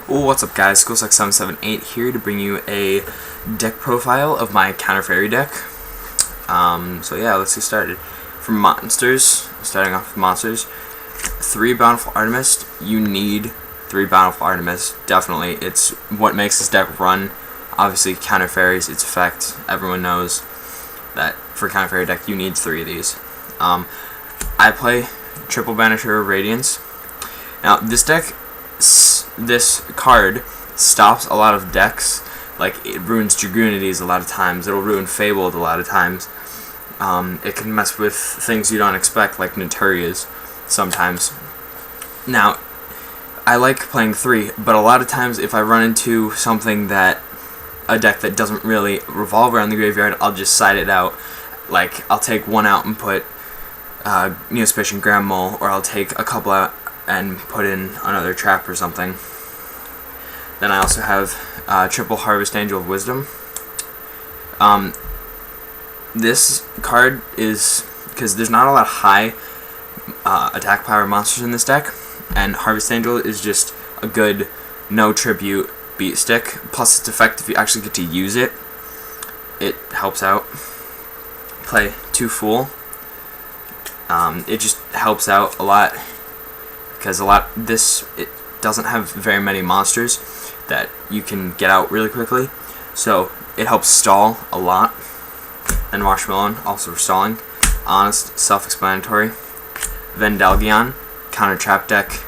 What's up, guys? Schoolsuck778 here to bring you a deck profile of my counter fairy deck. So yeah, let's get started. For monsters, starting off with monsters, 3 Bountiful Artemis. You need 3 Bountiful Artemis, definitely. It's what makes this deck run. Obviously, counter fairies, its effect. Everyone knows that for counter fairy deck, you need 3 of these. I play Triple Banisher Radiance. Now, this deck, this card stops a lot of decks. Like, it ruins Dragoonides a lot of times. It'll ruin Fabled a lot of times. It can mess with things you don't expect, like Naturias, sometimes. Now, I like playing 3, but a lot of times if I run into something that, a deck that doesn't really revolve around the graveyard, I'll just side it out. Like, I'll take 1 out and put Neospatian Grand Mole, or I'll take a couple out and put in another trap or something. Then I also have Triple Harvest Angel of Wisdom. This card is, because there's not a lot of high attack power monsters in this deck, and Harvest Angel is just a good no tribute beat stick. Plus its effect, if you actually get to use it, it helps out. Play 2 Fool. It just helps out a lot, because it doesn't have very many monsters that you can get out really quickly, so it helps stall a lot. And Marshmallow, also for stalling. Honest, self-explanatory. Vendalgion, counter trap deck.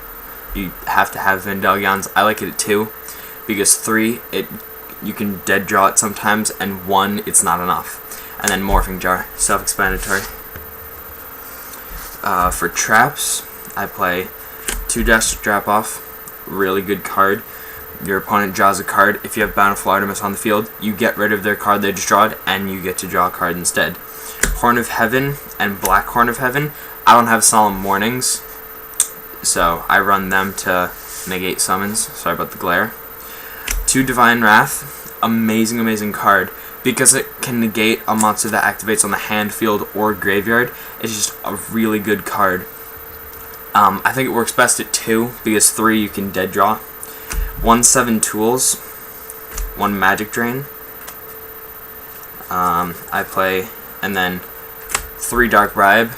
You have to have Vendalgions. I like it at 2, because 3, you can dead draw it sometimes, and 1, it's not enough. And then Morphing Jar, self-explanatory. For traps, I play 2 Drastic Drop Off, really good card. Your opponent draws a card. If you have Bountiful Artemis on the field, you get rid of their card they just drawed, and you get to draw a card instead. Horn of Heaven and Black Horn of Heaven. I don't have Solemn Warnings, so I run them to negate summons. Sorry about the glare. 2 Divine Wrath. Amazing, amazing card. Because it can negate a monster that activates on the hand, field, or graveyard. It's just a really good card. I think it works best at 2, because 3 you can dead draw. 1/7 Tools, 1 Magic Drain. I play, and then 3 Dark Bribe.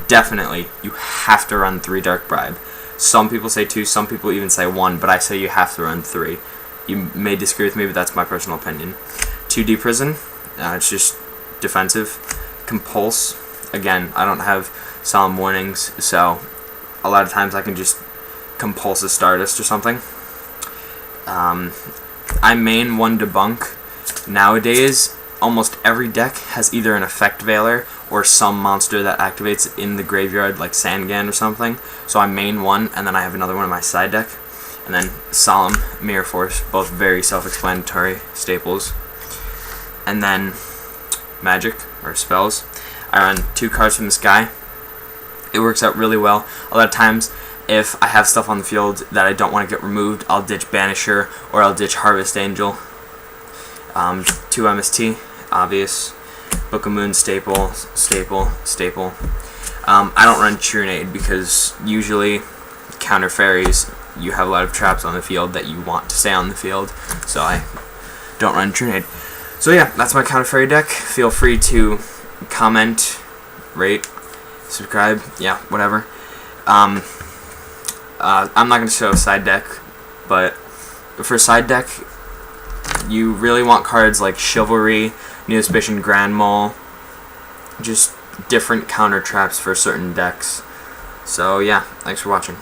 Definitely, you have to run 3 Dark Bribe. Some people say 2, some people even say 1, but I say you have to run 3. You may disagree with me, but that's my personal opinion. 2 Deprison, it's just defensive. Compulse, again, I don't have Solemn Warnings, so a lot of times I can just Compulse a Stardust or something. I main 1 Debunk. Nowadays, almost every deck has either an Effect Veiler or some monster that activates in the graveyard, like Sangan or something. So I main 1, and then I have another one in my side deck. And then Solemn, Mirror Force, both very self-explanatory staples. And then Magic, or Spells. I run 2 cards from the sky. It works out really well. A lot of times, if I have stuff on the field that I don't want to get removed, I'll ditch Banisher, or I'll ditch Harvest Angel. 2 MST, obvious. Book of Moon, staple. I don't run Trunade, because usually, counter fairies, you have a lot of traps on the field that you want to stay on the field, so I don't run Trunade. So yeah, that's my counter fairy deck. Feel free to comment, rate, subscribe, yeah, whatever. I'm not going to show side deck, but for side deck, you really want cards like Chivalry, Neospatian Grand Mole, just different counter traps for certain decks. So yeah, thanks for watching.